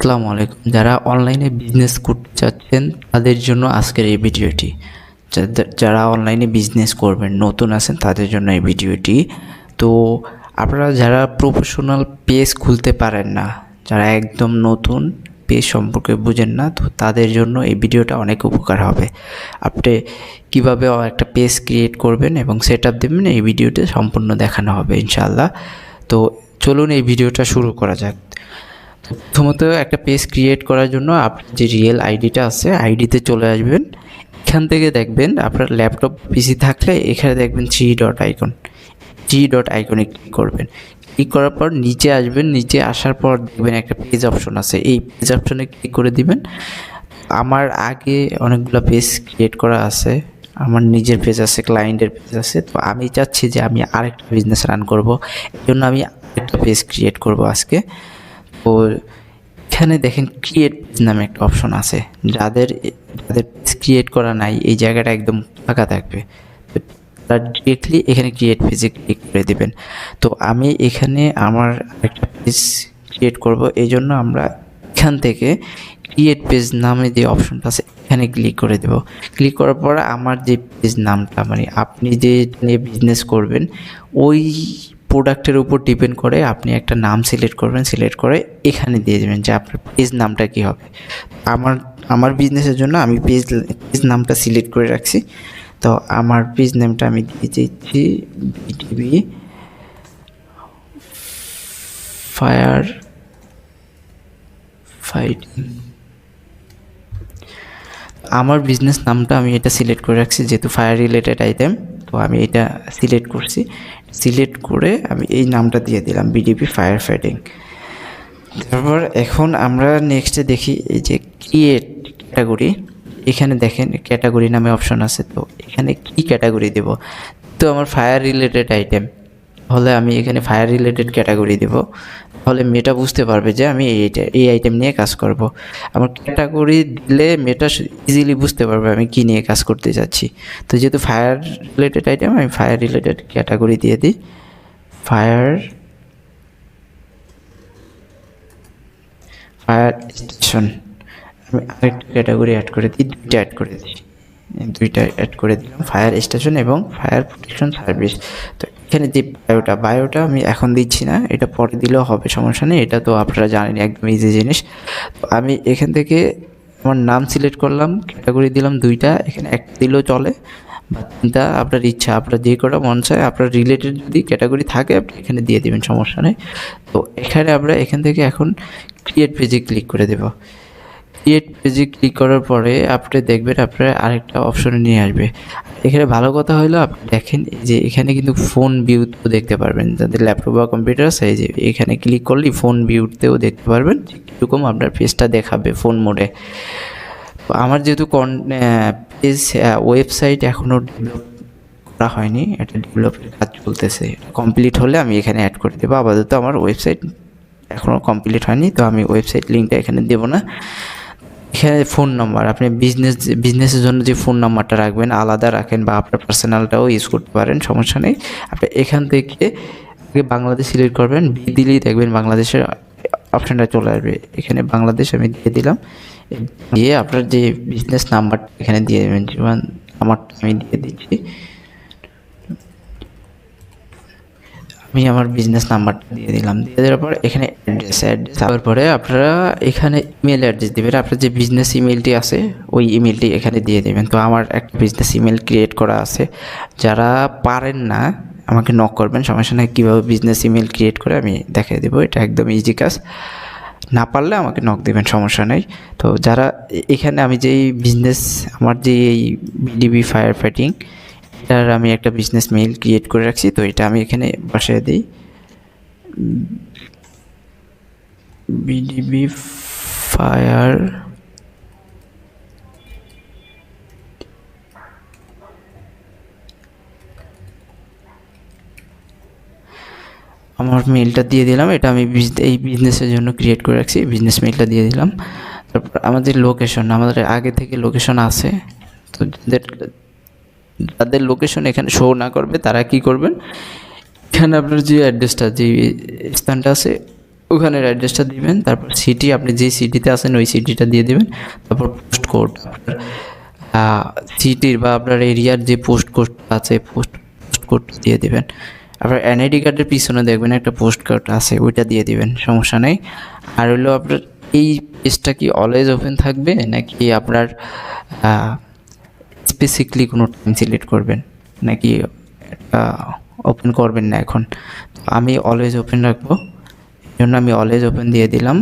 আসসালামু আলাইকুম। যারা অনলাইনে বিজনেস করতে চাচ্ছেন তাদের জন্য আজকের এই ভিডিওটি। যারা অনলাইনে বিজনেস করবেন নতুন আছেন তাদের জন্য এই ভিডিওটি। তো আপনারা যারা প্রফেশনাল পেজ খুলতে পারেন না, যারা একদম নতুন পেজ সম্পর্কে বুঝেন না, তো তাদের জন্য এই ভিডিওটা অনেক উপকার হবে। আপনি কীভাবে একটা পেজ ক্রিয়েট করবেন এবং সেট আপ দেবেন এই ভিডিওতে সম্পূর্ণ দেখানো হবে ইনশাআল্লাহ। তো চলুন এই ভিডিওটা শুরু করা যাক। প্রথমত একটা পেজ ক্রিয়েট করার জন্য আপনার যে রিয়েল আইডিটা আছে আইডিতে চলে আসবেন। এখান থেকে দেখবেন আপনার ল্যাপটপ পিসি থাকলে এখানে দেখবেন থ্রি ডট আইকনে ক্লিক করবেন। ক্লিক করার পর নিচে আসবেন, নিচে আসার পর দেখবেন একটা পেজ অপশন আছে, এই পেজ অপশনে ক্লিক করে দিবেন। আমার আগে অনেকগুলো পেজ ক্রিয়েট করা আছে, আমার নিজের পেজ আছে, ক্লায়েন্টের পেজ আছে। তো আমি চাচ্ছি যে আমি আরেকটা বিজনেস রান করব, এই জন্য আমি আরেকটা পেজ ক্রিয়েট করব আজকে। তো এখানে দেখেন ক্রিয়েট পেজ নামে একটা অপশন আছে, যাদের পেজ ক্রিয়েট করা নাই এই জায়গাটা একদম ফাঁকা থাকবে, তারা ডিরেক্টলি এখানে ক্রিয়েট পেজে ক্লিক করে দেবেন। তো আমি এখানে আমার একটা পেজ ক্রিয়েট করব, এই জন্য আমরা এখান থেকে ক্রিয়েট পেজ নামে যে অপশনটা আছে এখানে ক্লিক করে দেব। ক্লিক করার পর আমার যে পেজ নামটা, মানে আপনি যে নিয়ে বিজনেস করবেন ওই প্রোডাক্টের উপর ডিপেন্ড করে আপনি একটা নাম সিলেক্ট করবেন, সিলেক্ট করে এখানে দিয়ে দেবেন যে আপনার পেজ নামটা কী হবে। আমার বিজনেসের জন্য আমি পেজ নামটা সিলেক্ট করে রাখছি। তো আমার পেজ নেমটা আমি দিয়ে দিচ্ছি বিটিভি ফায়ার ফাইটিং। আমার বিজনেস নামটা আমি এটা সিলেক্ট করে রাখছি, যেহেতু ফায়ার রিলেটেড আইটেম, তো আমি এটা সিলেক্ট করছি। সিলেক্ট করে আমি এই নামটা দিয়ে দিলাম বিডিপি ফায়ার ফাইটিং। তারপর এখন আমরা নেক্সটে দেখি এই যে ক্রিয়েট ক্যাটাগরি, এখানে দেখেন ক্যাটাগরি নামে অপশন আছে। তো এখানে কি ক্যাটাগরি দেব, তো আমার ফায়ার রিলেটেড আইটেম হলে আমি এখানে ফায়ার রিলেটেড ক্যাটাগরি দেব, তাহলে মেটা বুঝতে পারবে যে আমি এই আইটেম নিয়ে কাজ করব। আমার ক্যাটাগরি দিলে মেটা ইজিলি বুঝতে পারবে আমি কী নিয়ে কাজ করতে যাচ্ছি। তো যেহেতু ফায়ার রিলেটেড আইটেম, আমি ফায়ার রিলেটেড ক্যাটাগরি দিয়ে দিই ফায়ার স্টেশন। আমি আরেকটা ক্যাটাগরি অ্যাড করে দিই, দুইটা অ্যাড করে দিলাম, ফায়ার স্টেশন এবং ফায়ার প্রোটেকশন সার্ভিস। তো এখানে যে বায়োটা আমি এখন দিচ্ছি না, এটা পরে দিলেও হবে, সমস্যা নেই, এটা তো আপনারা জানেন একদম ইজি জিনিস। তো আমি এখান থেকে আমার নাম সিলেক্ট করলাম, ক্যাটাগরি দিলাম দুইটা, এখানে একটা দিলেও চলে বা তিনটা, আপনার ইচ্ছা, আপনার যে কটা মন চায়, আপনার রিলেটেড যদি ক্যাটাগরি থাকে আপনি এখানে দিয়ে দেবেন, সমস্যা নেই। তো এখানে আমরা এখান থেকে এখন ক্রিয়েট পেজে ক্লিক করে দেব। ক্রিয়েট পেজে ক্লিক করার পরে আপনি দেখবেন আপনার আরেকটা অপশনে নিয়ে আসবে। এখানে ভালো কথা হলো আপনি দেখেন যে এখানে কিন্তু ফোন ভিউতেও দেখতে পারবেন, যাদের ল্যাপটপ বা কম্পিউটার আছে এই যে এখানে ক্লিক করলেই ফোন ভিউতেও দেখতে পারবেন কীরকম আপনার পেজটা দেখাবে ফোন মোডে। আমার যেহেতু পেজ ওয়েবসাইট এখনও ডেভেলপ করা হয়নি, এটা ডেভেলপের কাজ চলতেছে, কমপ্লিট হলে আমি এখানে অ্যাড করে দেবো। আপাতত আমার ওয়েবসাইট এখনও কমপ্লিট হয়নি, তো আমি ওয়েবসাইট লিঙ্কটা এখানে দেবো না। এখানে ফোন নাম্বার, আপনি বিজনেসের জন্য যে ফোন নাম্বারটা রাখবেন আলাদা রাখেন বা আপনার পার্সোনালটাও ইউজ করতে পারেন, সমস্যা নেই। আপনি এখান থেকে আগে বাংলাদেশ সিলেক্ট করবেন, দিলেই দেখবেন বাংলাদেশের অপশানটা চলে আসবে। এখানে বাংলাদেশ আমি দিয়ে দিলাম, দিয়ে আপনার যে বিজনেস নাম্বারটা এখানে দিয়ে দেবেন, যেমন আমারটা আমি দিয়ে দিচ্ছি, আমি আমার বিজনেস নাম্বারটা দিয়ে দিলাম। দিয়ে দেওয়ার পর এখানে অ্যাড্রেস দেওয়ার পরে আপনারা এখানে ইমেল অ্যাড্রেস দেবেন, আপনার যে বিজনেস ইমেলটি আছে ওই ইমেলটি এখানে দিয়ে দেবেন। তো আমার একটা বিজনেস ইমেল ক্রিয়েট করা আছে, যারা পারেন না আমাকে নক করবেন, সমস্যা নেই, কীভাবে বিজনেস ইমেল ক্রিয়েট করে আমি দেখিয়ে দেবো, এটা একদম ইজি কাজ। না পারলে আমাকে নক দেবেন, সমস্যা নেই। তো যারা এখানে আমি যেই বিজনেস, আমার যে এই বিডিবি ফায়ার ফাইটিং, এটার আমি একটা বিজনেস মেইল ক্রিয়েট করে রাখছি, তো এটা আমি এখানে বসিয়ে দিই বিডিবি ফায়ার আমার মেইলটা দিয়ে দিলাম, এটা আমি এই বিজনেসের জন্য ক্রিয়েট করে রাখছি, বিজনেস মেইলটা দিয়ে দিলাম। তারপর আমাদের লোকেশন, আমাদের আগে থেকে লোকেশন আছে, তো যাদের লোকেশন এখানে শো না করবে তারা কি করবেন, এখানে আপনার যে অ্যাড্রেসটা, যে স্থানটা আছে ওখানের অ্যাড্রেসটা দিবেন, তারপর সিটি, আপনি যে সিটিতে আছেন ওই সিটিটা দিয়ে দিবেন, তারপর পোস্ট কোড আপনার সিটির বা আপনার এরিয়ার যে পোস্ট কোড আছে পোস্ট কোড দিয়ে দিবেন। আপনার এনআইডি কার্ডের পিছনে দেখবেন একটা পোস্ট কোড আছে, ওইটা দিয়ে দিবেন, সমস্যা নেই। আর হলো আপনার এই পেজটা কি অলওয়েজ ওপেন থাকবে নাকি আপনার স্পেসিফিকলি কোনো টাইম সিলেক্ট করবেন, নাকি ওপেন করবেন না? এখন আমি অলওয়েজ ওপেন রাখবো, এই জন্য আমি অলওয়েজ ওপেন দিয়ে দিলাম।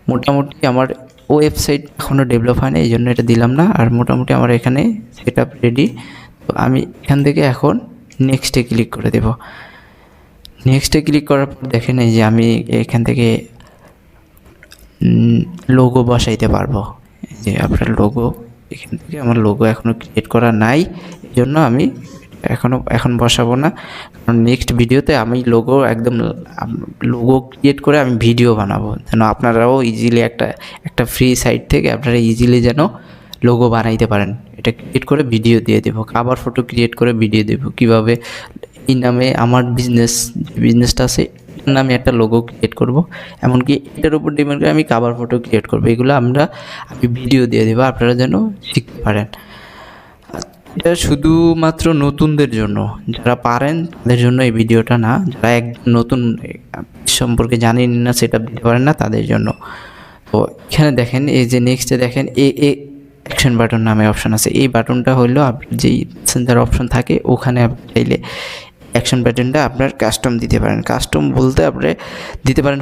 মোটামুটি আমার ওয়েবসাইট এখনও ডেভেলপ হয়নি, এই জন্য এটা দিলাম না। আর মোটামুটি আমার এখানে সেট আপ রেডি। তো আমি এখান থেকে এখন নেক্সটে ক্লিক করে দেব। নেক্সটে ক্লিক করার পর দেখেন এই যে আমি এখান থেকে লোগো বসাইতে পারবো। যে আপনার লোগো, এখান থেকে আমার লোগো এখনও ক্রিয়েট করা নাই, এই জন্য আমি এখন বসাবো না। কারণ নেক্সট ভিডিওতে আমি লোগো ক্রিয়েট করে আমি ভিডিও বানাবো, যেন আপনারাও ইজিলি একটা ফ্রি সাইট থেকে আপনারা ইজিলি যেন লোগো বানাইতে পারেন। এটা ক্রিয়েট করে ভিডিও দিয়ে দেবো, কাভার ফটো ক্রিয়েট করে ভিডিও দেবো কীভাবে এই নামে আমার বিজনেসটা আছে এটার নামে একটা লোগো ক্রিয়েট করব, এমনকি এটার উপর ডিপেন্ড করে আমি কাভার ফটো ক্রিয়েট করবো। এগুলো আমি ভিডিও দিয়ে দেবো, আপনারা যেন শিখতে পারেন। এটা শুধুমাত্র নতুনদের জন্য, যারা পারেন তাদের জন্য এই ভিডিওটা না। যারা একদম নতুন সম্পর্কে জানেন না, সেটা দিতে পারেন না, তাদের জন্য। তো এখানে দেখেন এই যে নেক্সটে দেখেন অ্যাকশন বাটন নামে অপশন আছে। এই বাটনটা হলো আপনার যেই সেন্টার অপশন থাকে ওখানে আপনি চাইলে অ্যাকশন বাটনটা আপনার কাস্টম দিতে পারেন। কাস্টম বলতে আপনি দিতে পারেন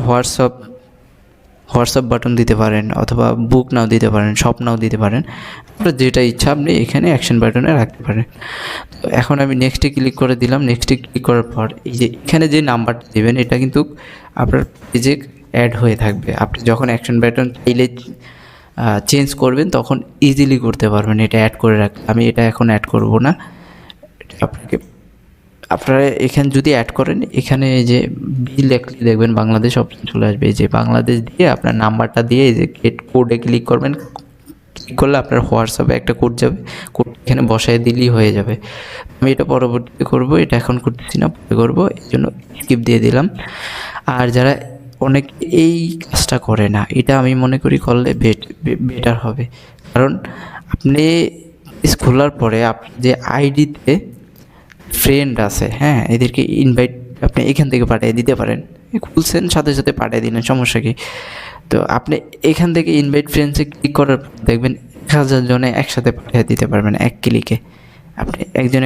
হোয়াটসঅ্যাপ বাটন দিতে পারেন, অথবা বুক নাও দিতে পারেন, শপ নাও দিতে পারেন, আপনার যেটা ইচ্ছা আপনি এখানে অ্যাকশন বাটনে রাখতে পারেন। তো এখন আমি নেক্সটে ক্লিক করে দিলাম। নেক্সটে ক্লিক করার পর এই যে এখানে যে নাম্বারটা দেবেন এটা কিন্তু আপনার পেজে অ্যাড হয়ে থাকবে। আপনি যখন অ্যাকশন বাটন চাইলে চেঞ্জ করবেন তখন ইজিলি করতে পারবেন, এটা অ্যাড করে রাখতে। আমি এটা এখন অ্যাড করব না। আপনারা এখানে যদি অ্যাড করেন, এখানে এই যে বিল লিখলে দেখবেন বাংলাদেশ অপশন চলে আসবে। এই যে বাংলাদেশ দিয়ে আপনার নাম্বারটা দিয়ে এই যে গেট কোডে ক্লিক করবেন। ক্লিক করলে আপনার হোয়াটসঅ্যাপে একটা কোড যাবে, কোড এখানে বসায় দিলেই হয়ে যাবে। আমি এটা পরবর্তীতে করব, এটা এখন করতেছি না, পরে করবো, এই জন্য স্কিপ দিয়ে দিলাম। আর যারা অনেক এই কাজটা করে না, এটা আমি মনে করি করলে বেটার হবে। কারণ আপনি খোলার পরে আপনার যে আইডিতে ফ্রেন্ড আছে, হ্যাঁ, এদেরকে ইনভাইট আপনি এখান থেকে পাঠিয়ে দিতে পারেন। খুলছেন সাথে সাথে পাঠিয়ে দিলেন, সমস্যা কি? তো আপনি এখান থেকে ইনভাইট ফ্রেন্ডসে ক্লিক করার পর দেখবেন 1000 জনে একসাথে পাঠিয়ে দিতে পারবেন এক ক্লিকে। আপনি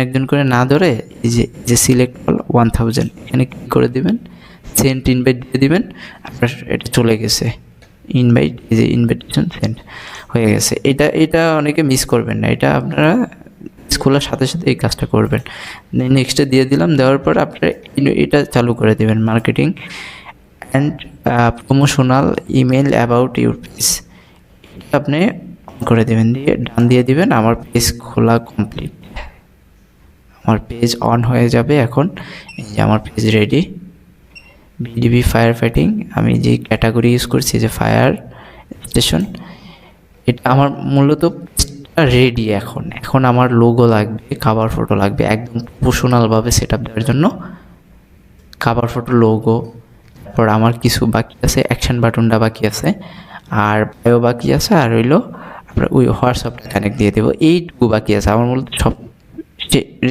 একজন করে না ধরে এই যে সিলেক্ট অল 1000 এখানে ক্লিক করে দিবেন, সেন্ড ইনভাইট দিয়ে দিবেন, আপনার এটা চলে গেছে ইনভাইট, এই যে ইনভাইটেশন সেন্ড হয়ে গেছে। এটা অনেকে মিস করবেন না, এটা আপনারা খোলার সাথে সাথে এই কাজটা করবেন। নেক্সটে দিয়ে দিলাম, দেওয়ার পর আপনারা এটা চালু করে দেবেন, marketing and promotional email about your page, এটা আপনি অন করে দেবেন, দিয়ে ডান দিয়ে দিবেন। আমার পেজ খোলা কমপ্লিট, আমার পেজ অন হয়ে যাবে। এখন এই যে আমার page ready, BDB fire fighting. আমি যে ক্যাটাগরি ইউজ করছি যে ফায়ার স্টেশন, এটা আমার মূলত রেডি। এখন আমার লোগো লাগবে, কাভার ফটো লাগবে, একদম প্রফেশনালভাবে সেট আপ দেওয়ার জন্য কাভার ফটো, লোগো। তারপর আমার কিছু বাকি আছে, অ্যাকশন বাটনটা বাকি আছে, আর বায়ো বাকি আছে, আর হইলো আপনার ওই হোয়াটসঅ্যাপটা কানেক্ট দিয়ে দেবো। এইটুকু বাকি আছে, আমার মূলত সব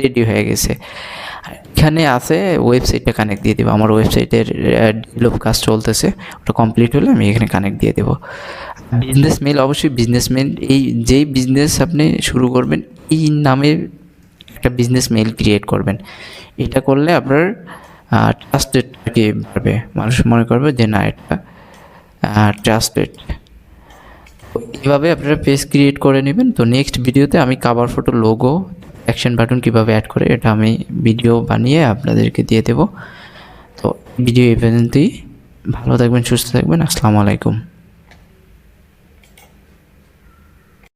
রেডি হয়ে গেছে। এখানে আছে ওয়েবসাইটটা কানেক্ট দিয়ে দেবো। আমার ওয়েবসাইটের ডেভেলপ কাজ চলতেছে, ওটা কমপ্লিট হলে আমি এখানে কানেক্ট দিয়ে দেবো। বিজনেস মেল, অবশ্যই বিজনেস মেল, এই যেই বিজনেস আপনি শুরু করবেন এই নামে একটা বিজনেস মেল ক্রিয়েট করবেন। এটা করলে আপনার ট্রাস্টেড কি বাড়বে, মানুষ মনে করবে যে না এটা ট্রাস্টেড। এইভাবে আপনারা পেজ ক্রিয়েট করে নেবেন। তো নেক্সট ভিডিওতে আমি cover photo, logo, action button কীভাবে অ্যাড করে এটা আমি ভিডিও বানিয়ে আপনাদেরকে দিয়ে দেবো। তো ভিডিও এই পর্যন্তই। ভালো থাকবেন, সুস্থ থাকবেন। আসসালামু আলাইকুম।